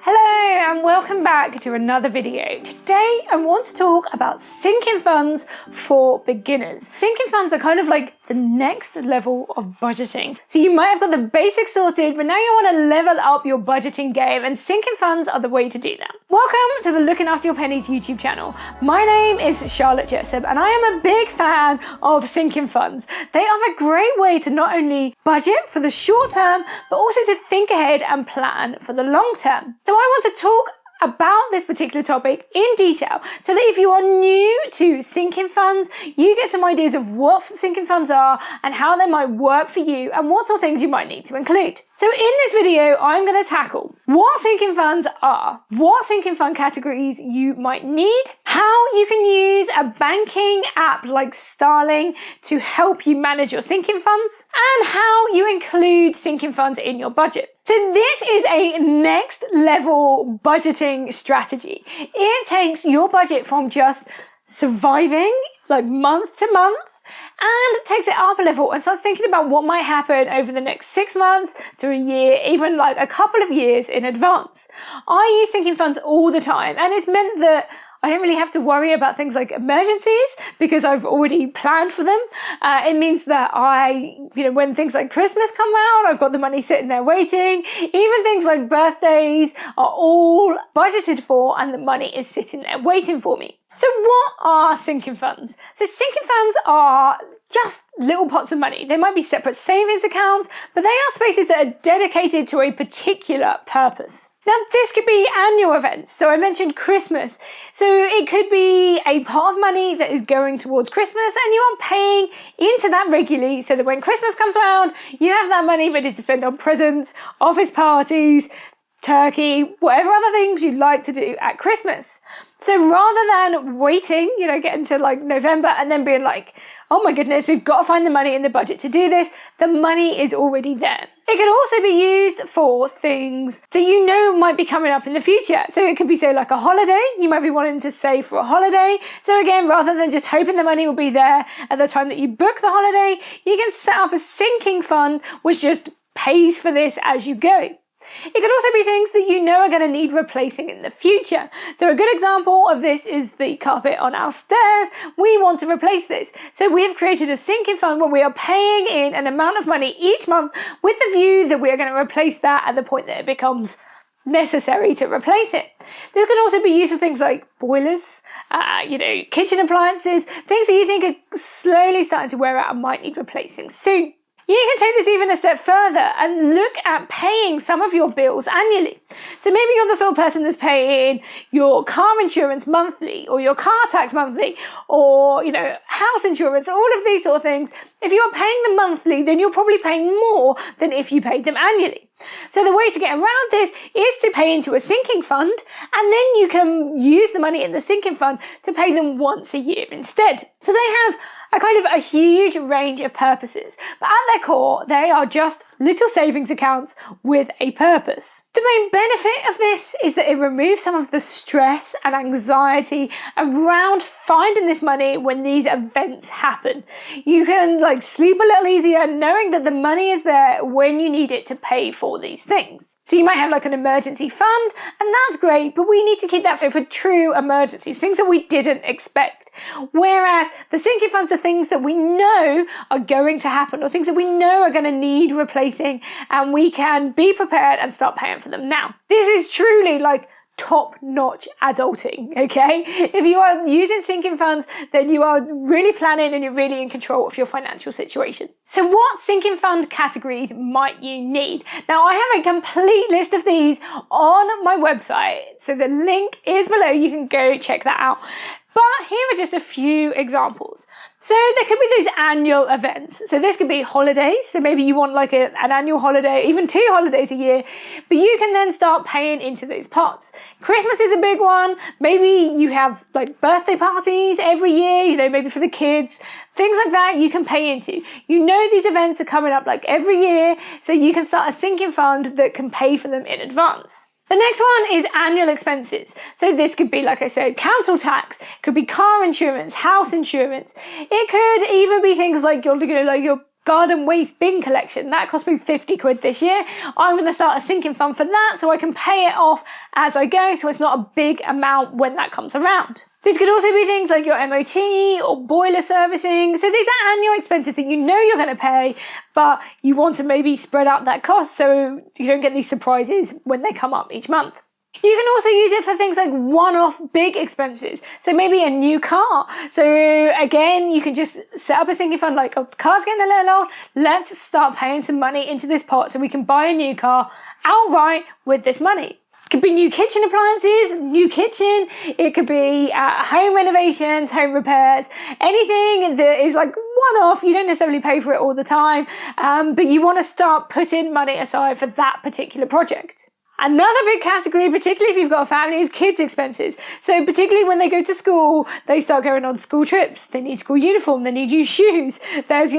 Hello and welcome back to another video. Today I want to talk about sinking funds for beginners. Sinking funds are kind of like the next level of budgeting. So you might have got the basics sorted, but now you want to level up your budgeting game, and sinking funds are the way to do that. Welcome to the Looking After Your Pennies YouTube channel. My name is Charlotte Jessup and I am a big fan of sinking funds. They are a great way to not only budget for the short term, but also to think ahead and plan for the long term. So I want to talk about this particular topic in detail so that if you are new to sinking funds, you get some ideas of what sinking funds are and how they might work for you and what sort of things you might need to include. So in this video, I'm going to tackle what sinking funds are, what sinking fund categories you might need, how you can use a banking app like Starling to help you manage your sinking funds, and how you include sinking funds in your budget. So this is a next level budgeting strategy. It takes your budget from just surviving like month to month and takes it up a level and starts thinking about what might happen over the next 6 months to a year, even like a couple of years in advance. I use sinking funds all the time, and it's meant that I don't really have to worry about things like emergencies because I've already planned for them. It means that when things like Christmas come out, I've got the money sitting there waiting. Even things like birthdays are all budgeted for and the money is sitting there waiting for me. So what are sinking funds? So sinking funds are just little pots of money. They might be separate savings accounts, but they are spaces that are dedicated to a particular purpose. Now, this could be annual events. So I mentioned Christmas. So it could be a pot of money that is going towards Christmas and you are paying into that regularly so that when Christmas comes around, you have that money ready to spend on presents, office parties, turkey, whatever other things you'd like to do at Christmas. So rather than waiting, getting to like November and then being like, oh my goodness, we've got to find the money in the budget to do this, the money is already there. It could also be used for things that you know might be coming up in the future. So it could be, say, like a holiday. You might be wanting to save for a holiday. So again, rather than just hoping the money will be there at the time that you book the holiday, you can set up a sinking fund which just pays for this as you go. It could also be things that you know are going to need replacing in the future. So a good example of this is the carpet on our stairs. We want to replace this. So we have created a sinking fund where we are paying in an amount of money each month with the view that we are going to replace that at the point that it becomes necessary to replace it. This could also be used for things like boilers, kitchen appliances, things that you think are slowly starting to wear out and might need replacing soon. You can take this even a step further and look at paying some of your bills annually. So maybe you're the sort of person that's paying your car insurance monthly or your car tax monthly or, house insurance, all of these sort of things. If you're paying them monthly, then you're probably paying more than if you paid them annually. So the way to get around this is to pay into a sinking fund, and then you can use the money in the sinking fund to pay them once a year instead. So they have a huge range of purposes, but at their core, they are just little savings accounts with a purpose. The main benefit of this is that it removes some of the stress and anxiety around finding this money when these events happen. You can sleep a little easier knowing that the money is there when you need it to pay for these things. So you might have an emergency fund, and that's great, but we need to keep that for true emergencies, things that we didn't expect. Whereas the sinking funds are things that we know are going to happen or things that we know are going to need replacing, and we can be prepared and start paying for them now. This is truly top-notch adulting, okay? If you are using sinking funds, then you are really planning and you're really in control of your financial situation. So what sinking fund categories might you need? Now, I have a complete list of these on my website, so the link is below. You can go check that out. But here are just a few examples. So there could be those annual events. So this could be holidays. So maybe you want an annual holiday, even 2 holidays a year, but you can then start paying into those pots. Christmas is a big one. Maybe you have birthday parties every year, maybe for the kids, things like that you can pay into. You know these events are coming up every year, so you can start a sinking fund that can pay for them in advance. The next one is annual expenses. So this could be, like I said, council tax, it could be car insurance, house insurance. It could even be things like your garden waste bin collection. That cost me 50 quid this year. I'm going to start a sinking fund for that so I can pay it off as I go, so it's not a big amount when that comes around. These could also be things like your MOT or boiler servicing. So these are annual expenses that you know you're going to pay, but you want to maybe spread out that cost so you don't get these surprises when they come up each month. You can also use it for things like one-off big expenses. So maybe a new car. So again, you can just set up a sinking fund like, oh, the car's getting a little old. Let's start paying some money into this pot so we can buy a new car outright with this money. It could be new kitchen appliances, new kitchen. It could be home renovations, home repairs, anything that is like one-off. You don't necessarily pay for it all the time, but you want to start putting money aside for that particular project. Another big category, particularly if you've got a family, is kids' expenses. So particularly when they go to school, they start going on school trips. They need school uniform. They need new shoes. There's,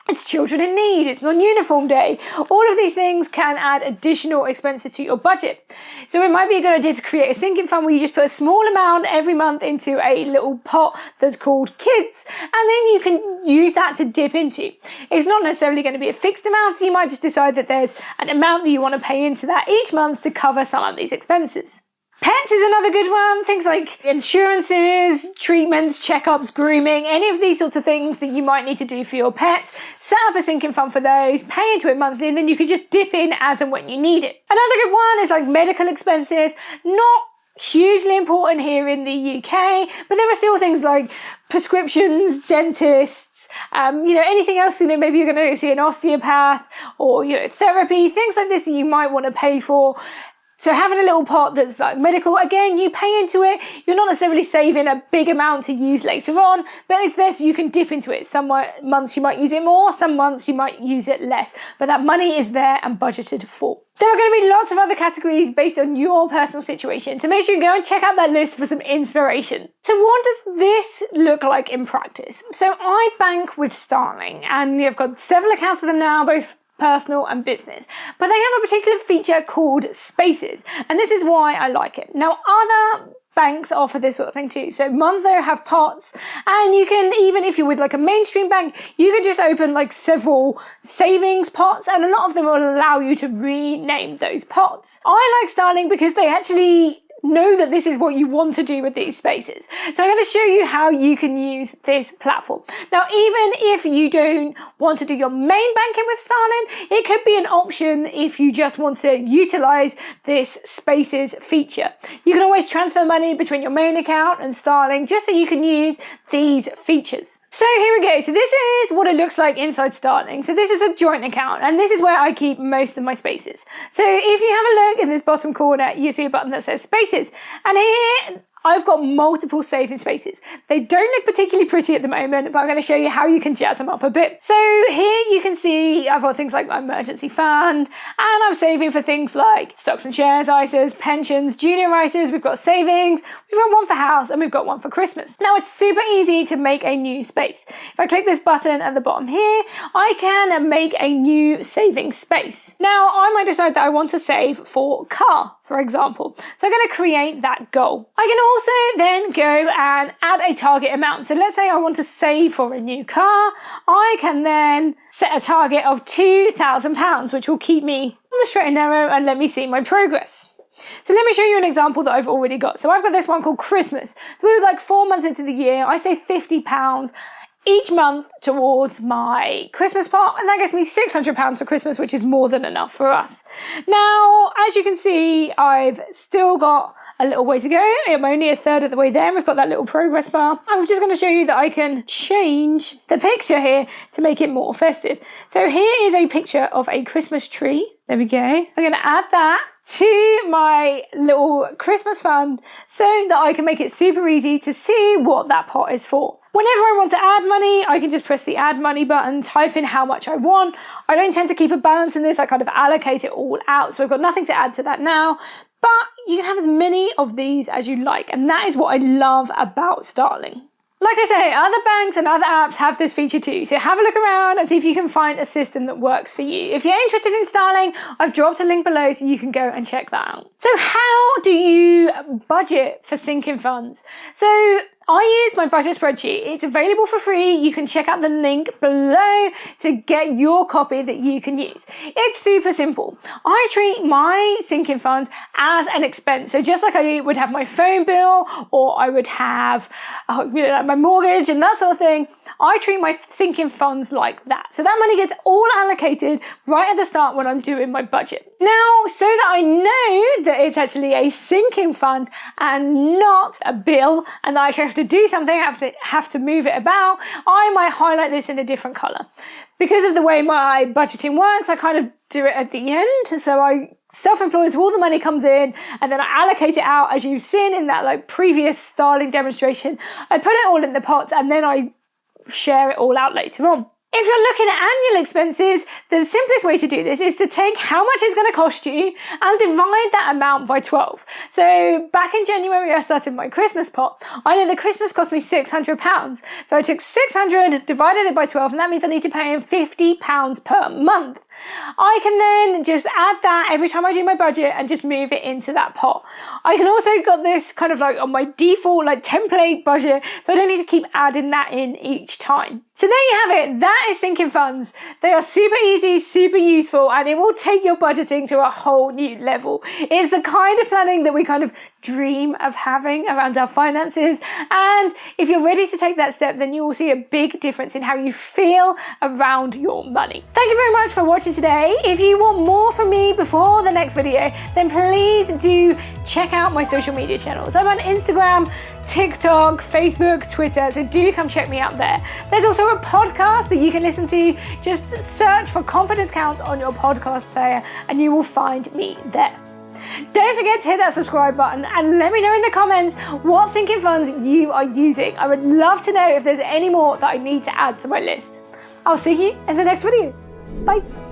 it's children in need, it's non-uniform day. All of these things can add additional expenses to your budget. So it might be a good idea to create a sinking fund where you just put a small amount every month into a little pot that's called kids, and then you can use that to dip into. It's not necessarily going to be a fixed amount, so you might just decide that there's an amount that you want to pay into that each month to cover some of these expenses. Pets is another good one. Things like insurances, treatments, checkups, grooming, any of these sorts of things that you might need to do for your pet. Set up a sinking fund for those, pay into it monthly, and then you can just dip in as and when you need it. Another good one is like medical expenses. Not hugely important here in the UK, but there are still things like prescriptions, dentists, anything else, maybe you're going to see an osteopath or, therapy, things like this that you might want to pay for. So having a little pot that's like medical, again, you pay into it. You're not necessarily saving a big amount to use later on, but it's there so you can dip into it. Some months you might use it more, some months you might use it less, but that money is there and budgeted for. There are going to be lots of other categories based on your personal situation, so make sure you go and check out that list for some inspiration. So what does this look like in practice? So I bank with Starling, and I've got several accounts of them now, both personal and business, but they have a particular feature called Spaces, and this is why I like it. Now, other banks offer this sort of thing too. So Monzo have pots, and you can, even if you're with like a mainstream bank, you can just open like several savings pots, and a lot of them will allow you to rename those pots. I like Starling because they actually know that this is what you want to do with these spaces. So I'm going to show you how you can use this platform. Now, even if you don't want to do your main banking with Starling, it could be an option if you just want to utilize this Spaces feature. You can always transfer money between your main account and Starling just so you can use these features. So here we go. So this is what it looks like inside Starling. So this is a joint account, and this is where I keep most of my spaces. So if you have a look in this bottom corner, you see a button that says Spaces. And here I've got multiple saving spaces. They don't look particularly pretty at the moment, but I'm going to show you how you can jazz them up a bit. So here you can see I've got things like my emergency fund, and I'm saving for things like stocks and shares, ISAs, pensions, junior ISAs. We've got savings, we've got one for house, and we've got one for Christmas. Now it's super easy to make a new space. If I click this button at the bottom here, I can make a new saving space. Now I might decide that I want to save for car, for example. So I'm going to create that goal. I can also then go and add a target amount. So let's say I want to save for a new car. I can then set a target of £2,000, which will keep me on the straight and narrow and let me see my progress. So let me show you an example that I've already got. So I've got this one called Christmas. So we're like 4 months into the year. I save £50 each month towards my Christmas pot, and that gets me £600 for Christmas, which is more than enough for us. Now, as you can see, I've still got a little way to go. I'm only a third of the way there, and we've got that little progress bar. I'm just going to show you that I can change the picture here to make it more festive. So here is a picture of a Christmas tree. There we go. I'm going to add that to my little Christmas fund so that I can make it super easy to see what that pot is for. Whenever I want to add money, I can just press the add money button, type in how much I want. I don't tend to keep a balance in this. I kind of allocate it all out. So I've got nothing to add to that now, but you can have as many of these as you like. And that is what I love about Starling. Like I say, other banks and other apps have this feature too, so have a look around and see if you can find a system that works for you. If you're interested in Starling, I've dropped a link below so you can go and check that out. So how do you budget for sinking funds? So I use my budget spreadsheet. It's available for free. You can check out the link below to get your copy that you can use. It's super simple. I treat my sinking funds as an expense. So just like I would have my phone bill, or I would have my mortgage and that sort of thing, I treat my sinking funds like that. So that money gets all allocated right at the start when I'm doing my budget. Now, so that I know that it's actually a sinking fund and not a bill, and that I actually have to do something, I have to move it about, I might highlight this in a different color. Because of the way my budgeting works, I kind of do it at the end. So I self-employed, so all the money comes in, and then I allocate it out, as you've seen in that previous Starling demonstration. I put it all in the pots, and then I share it all out later on. If you're looking at annual expenses, the simplest way to do this is to take how much it's going to cost you and divide that amount by 12. So back in January, I started my Christmas pot. I know that Christmas cost me £600. So I took 600, divided it by 12, and that means I need to pay him £50 per month. I can then just add that every time I do my budget and just move it into that pot. I can also got this kind of on my default template budget, so I don't need to keep adding that in each time. So there you have it. That is sinking funds. They are super easy, super useful, and it will take your budgeting to a whole new level. It's the kind of planning that we kind of dream of having around our finances. And if you're ready to take that step, then you will see a big difference in how you feel around your money. Thank you very much for watching today. If you want more from me before the next video, then please do check out my social media channels. I'm on Instagram, TikTok, Facebook, Twitter, so do come check me out there. There's also a podcast that you can listen to. Just search for Confidence Counts on your podcast player and you will find me there. Don't forget to hit that subscribe button and let me know in the comments what sinking funds you are using. I would love to know if there's any more that I need to add to my list. I'll see you in the next video. Bye.